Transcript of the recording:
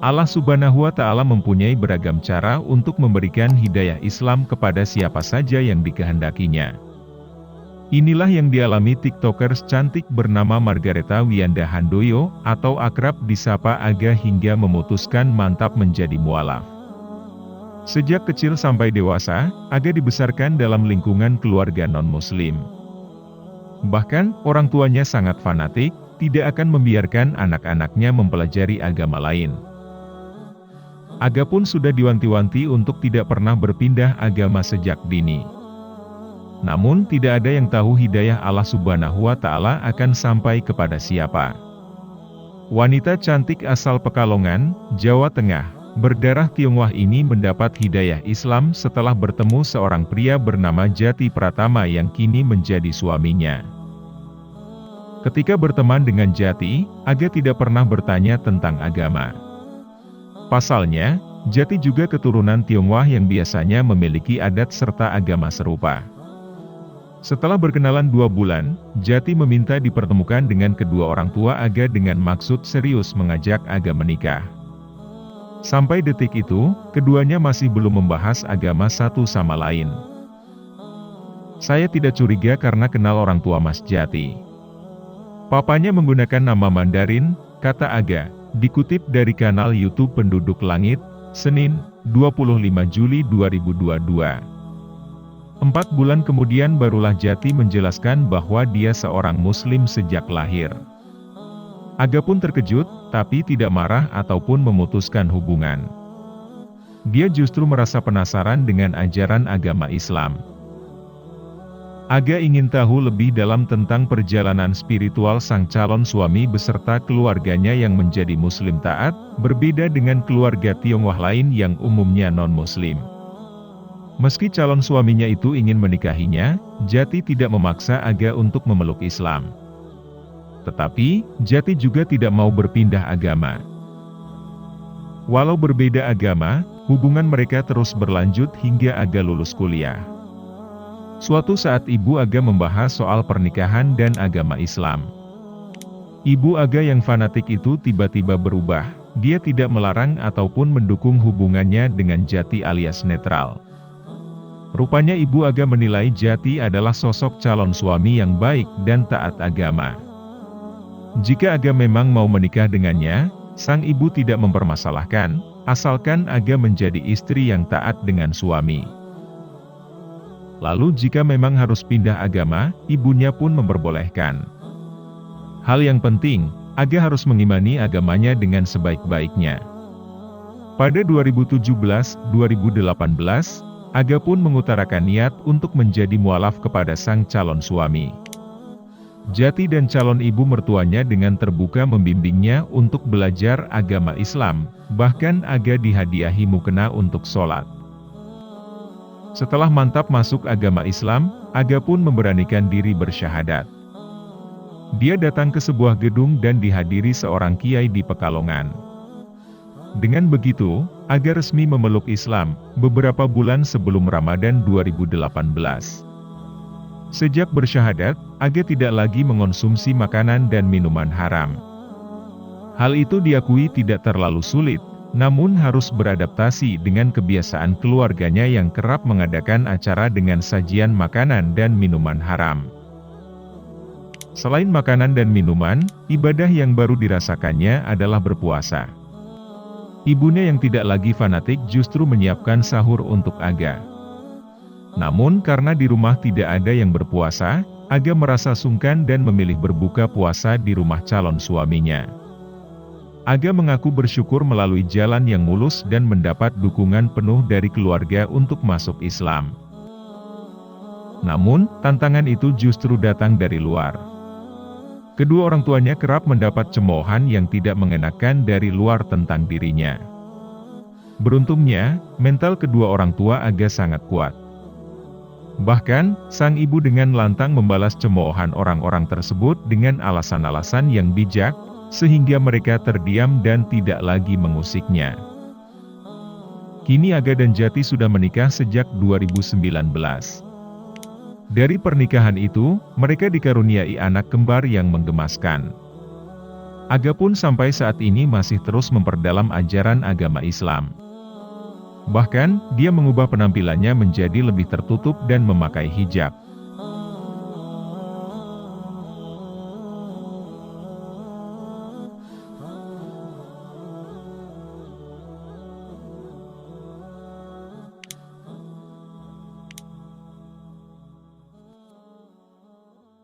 Allah Subhanahu wa Ta'ala mempunyai beragam cara untuk memberikan hidayah Islam kepada siapa saja yang dikehendakinya. Inilah yang dialami tiktokers cantik bernama Margareta Wianda Handoyo, atau akrab disapa Aga, hingga memutuskan mantap menjadi mualaf. Sejak kecil sampai dewasa, Aga dibesarkan dalam lingkungan keluarga non-muslim. Bahkan, orang tuanya sangat fanatik, tidak akan membiarkan anak-anaknya mempelajari agama lain. Aga pun sudah diwanti-wanti untuk tidak pernah berpindah agama sejak dini. Namun tidak ada yang tahu hidayah Allah Subhanahu wa Ta'ala akan sampai kepada siapa. Wanita cantik asal Pekalongan, Jawa Tengah, berdarah Tionghoa ini mendapat hidayah Islam setelah bertemu seorang pria bernama Jati Pratama yang kini menjadi suaminya. Ketika berteman dengan Jati, Aga tidak pernah bertanya tentang agama. Pasalnya, Jati juga keturunan Tionghoa yang biasanya memiliki adat serta agama serupa. Setelah berkenalan 2 bulan, Jati meminta dipertemukan dengan kedua orang tua Aga dengan maksud serius mengajak Aga menikah. Sampai detik itu, keduanya masih belum membahas agama satu sama lain. Saya tidak curiga karena kenal orang tua Mas Jati. Papanya menggunakan nama Mandarin, kata Aga, dikutip dari kanal YouTube Penduduk Langit, Senin, 25 Juli 2022. 4 bulan kemudian barulah Jati menjelaskan bahwa dia seorang Muslim sejak lahir. Aga pun terkejut, tapi tidak marah ataupun memutuskan hubungan. Dia justru merasa penasaran dengan ajaran agama Islam. Aga ingin tahu lebih dalam tentang perjalanan spiritual sang calon suami beserta keluarganya yang menjadi Muslim taat, berbeda dengan keluarga Tionghoa lain yang umumnya non-Muslim. Meski calon suaminya itu ingin menikahinya, Jati tidak memaksa Aga untuk memeluk Islam. Tetapi, Jati juga tidak mau berpindah agama. Walau berbeda agama, hubungan mereka terus berlanjut hingga Aga lulus kuliah. Suatu saat ibu Aga membahas soal pernikahan dan agama Islam. Ibu Aga yang fanatik itu tiba-tiba berubah, dia tidak melarang ataupun mendukung hubungannya dengan Jati alias netral. Rupanya ibu Aga menilai Jati adalah sosok calon suami yang baik dan taat agama. Jika Aga memang mau menikah dengannya, sang ibu tidak mempermasalahkan, asalkan Aga menjadi istri yang taat dengan suami. Lalu jika memang harus pindah agama, ibunya pun memperbolehkan. Hal yang penting, Aga harus mengimani agamanya dengan sebaik-baiknya. Pada 2017-2018, Aga pun mengutarakan niat untuk menjadi mualaf kepada sang calon suami. Jati dan calon ibu mertuanya dengan terbuka membimbingnya untuk belajar agama Islam, bahkan Aga dihadiahi mukena untuk sholat. Setelah mantap masuk agama Islam, Aga pun memberanikan diri bersyahadat. Dia datang ke sebuah gedung dan dihadiri seorang kiai di Pekalongan. Dengan begitu, Aga resmi memeluk Islam, beberapa bulan sebelum Ramadan 2018. Sejak bersyahadat, Aga tidak lagi mengonsumsi makanan dan minuman haram. Hal itu diakui tidak terlalu sulit, namun harus beradaptasi dengan kebiasaan keluarganya yang kerap mengadakan acara dengan sajian makanan dan minuman haram. Selain makanan dan minuman, ibadah yang baru dirasakannya adalah berpuasa. Ibunya yang tidak lagi fanatik justru menyiapkan sahur untuk Aga. Namun karena di rumah tidak ada yang berpuasa, Aga merasa sungkan dan memilih berbuka puasa di rumah calon suaminya. Aga mengaku bersyukur melalui jalan yang mulus dan mendapat dukungan penuh dari keluarga untuk masuk Islam. Namun, tantangan itu justru datang dari luar. Kedua orang tuanya kerap mendapat cemoohan yang tidak mengenakan dari luar tentang dirinya. Beruntungnya, mental kedua orang tua Aga sangat kuat. Bahkan, sang ibu dengan lantang membalas cemoohan orang-orang tersebut dengan alasan-alasan yang bijak, sehingga mereka terdiam dan tidak lagi mengusiknya. Kini Aga dan Jati sudah menikah sejak 2019. Dari pernikahan itu, mereka dikaruniai anak kembar yang menggemaskan. Aga pun sampai saat ini masih terus memperdalam ajaran agama Islam. Bahkan, dia mengubah penampilannya menjadi lebih tertutup dan memakai hijab.